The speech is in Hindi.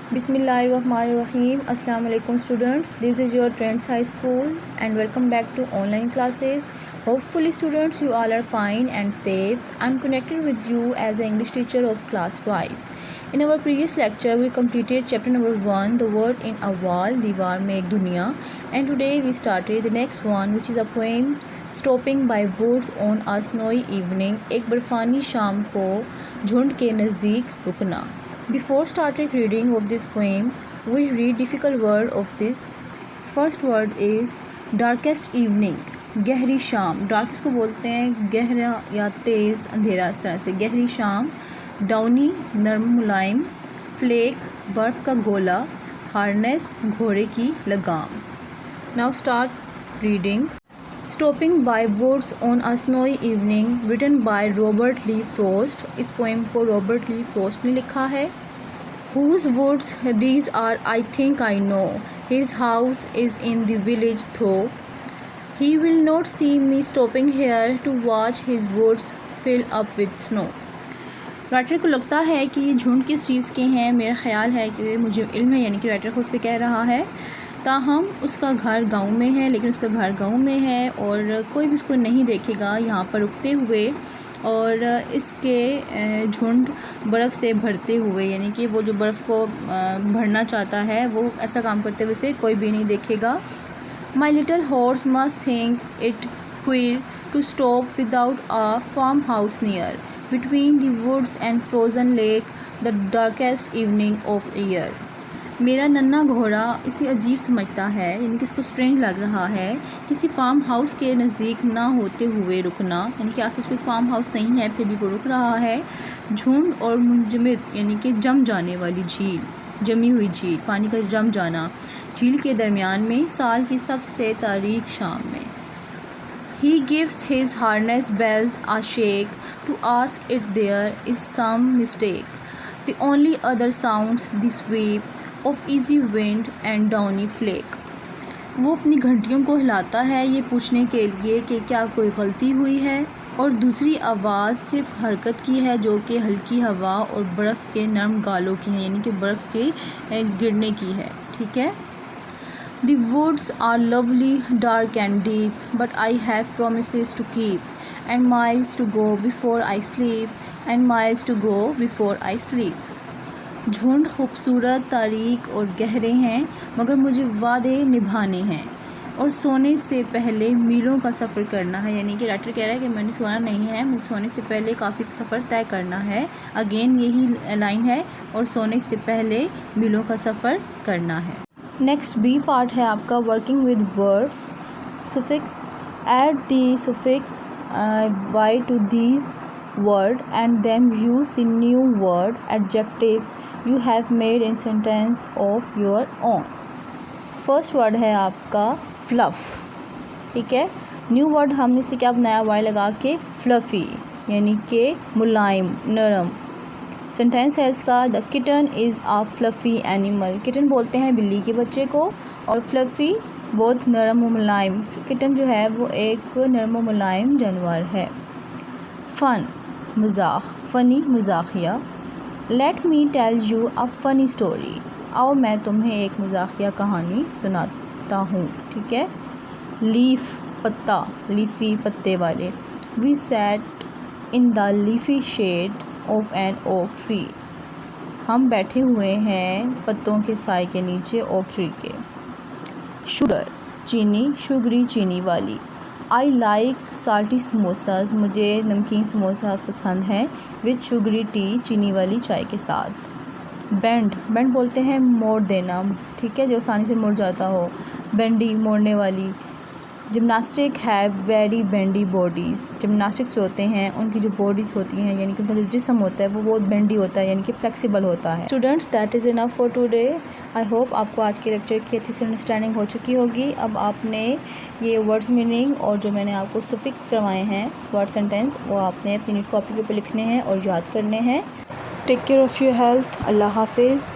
Bismillahirrahmanirrahim. Assalamu alaikum students. This is your Trends High School and welcome back to online classes. Hopefully students you all are fine and safe. I'm connected with you as an English teacher of class 5. In our previous lecture we completed chapter number 1, the word in a wall, Diwar mein ek duniya, and today we started the next one, which is a poem, Stopping by woods on a snowy evening. एक बर्फानी शाम को झुंड के नज़दीक रुकना. Before starting reading of this poem, we read difficult word of this. First word is darkest evening. गहरी शाम. darkest को बोलते हैं गहरा या तेज़ अंधेरा, इस तरह से गहरी शाम. Downy नरम मुलायम. Flake बर्फ़ का गोला. Harness घोड़े की लगाम. Now start reading. Stopping by woods on a snowy evening, written by Robert Lee Frost. इस पोएम को रॉबर्ट ली फ्रोस्ट ने लिखा है. Whose woods these are, I think I know. His house is in the village though. He will not see me stopping here to watch his woods fill up with snow. Writer को लगता है कि ये झुंड किस चीज़ के हैं. मेरा ख़्याल है कि मुझे इल्म है, यानी कि राइटर खुद से कह रहा है. ताहम उसका घर गांव में है, लेकिन उसका घर गांव में है और कोई भी उसको नहीं देखेगा यहाँ पर रुकते हुए, और इसके झुंड बर्फ़ से भरते हुए, यानी कि वो जो बर्फ़ को भरना चाहता है वो ऐसा काम करते हुए से कोई भी नहीं देखेगा. My little horse must think it queer to stop without a farmhouse near between the woods and frozen lake the darkest evening of year. मेरा नन्हा घोड़ा इसे अजीब समझता है, यानी कि इसको स्ट्रेंज लग रहा है किसी फार्म हाउस के नज़दीक ना होते हुए रुकना, यानी कि आसपास कोई फार्म हाउस नहीं है फिर भी वो रुक रहा है. झुंड और मुंजमद, यानी कि जम जाने वाली झील, जमी हुई झील, पानी का जम जाना, झील के दरमियान में साल की सबसे तारीख शाम में. He gives his harness bells a shake to ask if there is some mistake. The only other sounds the sweep of easy wind and downy flake. वो अपनी घंटियों को हिलाता है ये पूछने के लिए कि क्या कोई गलती हुई है, और दूसरी आवाज़ सिर्फ हरकत की है जो कि हल्की हवा और बर्फ़ के नरम गालों की है, यानी कि बर्फ़ के गिरने की है. ठीक है. The woods are lovely, dark and deep, but I have promises to keep, and miles to go before I sleep, and miles to go before I sleep. झुंड खूबसूरत, तारीक और गहरे हैं, मगर मुझे वादे निभाने हैं और सोने से पहले मीलों का सफ़र करना है. यानी कि राइटर कह रहा है कि मैंने सोना नहीं है, मुझे सोने से पहले काफ़ी सफ़र तय करना है. अगेन यही लाइन है, और सोने से पहले मीलों का सफ़र करना है. नेक्स्ट बी पार्ट है आपका working with words. Suffix. Add the suffix Y to these word and then use the new word adjectives you have made in sentence of your own. First word है आपका fluff. ठीक है. न्यू वर्ड हमने इसे क्या बनाया, वाई लगा के, fluffy, यानी कि मुलायम, नरम. सेंटेंस है इसका, the kitten is a fluffy animal. Kitten बोलते हैं बिल्ली के बच्चे को, और फ्लफ़ी बहुत नरम व मुलायम. किटन जो है वो एक नरम व मुलायम जानवर है. फ़न मज़ाक, फ़नी मज़ाक़िया. Let me tell you a funny story. आओ मैं तुम्हें एक मज़ाक़िया कहानी सुनाता हूँ. ठीक है. लीफ पत्ता, लीफ़ी पत्ते वाले. We sat in the leafy shade of an oak tree. हम बैठे हुए हैं पत्तों के साए के नीचे ओक ट्री के. शुगर चीनी, शुगरी चीनी वाली. I like salty samosas. मुझे नमकीन समोसा पसंद है. विद शुगरी टी, चीनी वाली चाय के साथ. बेंड, बेंड बोलते हैं मोड़ देना. ठीक है, जो आसानी से मुड़ जाता हो. बेंडी मोड़ने वाली. Gymnastic have very bendy bodies. Gymnastics जो होते हैं उनकी जो बॉडीज़ होती हैं, यानी कि उनका जो जिस्म होता है वो बहुत बेंडी होता है, यानी कि फ्लेक्सिबल होता है. Students, that is enough for today. I hope आपको आज के लेक्चर की अच्छी से अंडरस्टैंडिंग हो चुकी होगी. अब आपने ये वर्ड्स मीनिंग और जो मैंने आपको सुफिक्स करवाए हैं वर्ड सेंटेंस, वो आपने अपनी नीट कॉपी के ऊपर लिखने हैं और याद करने हैं. Take care of your health. अल्लाह हाफिज़.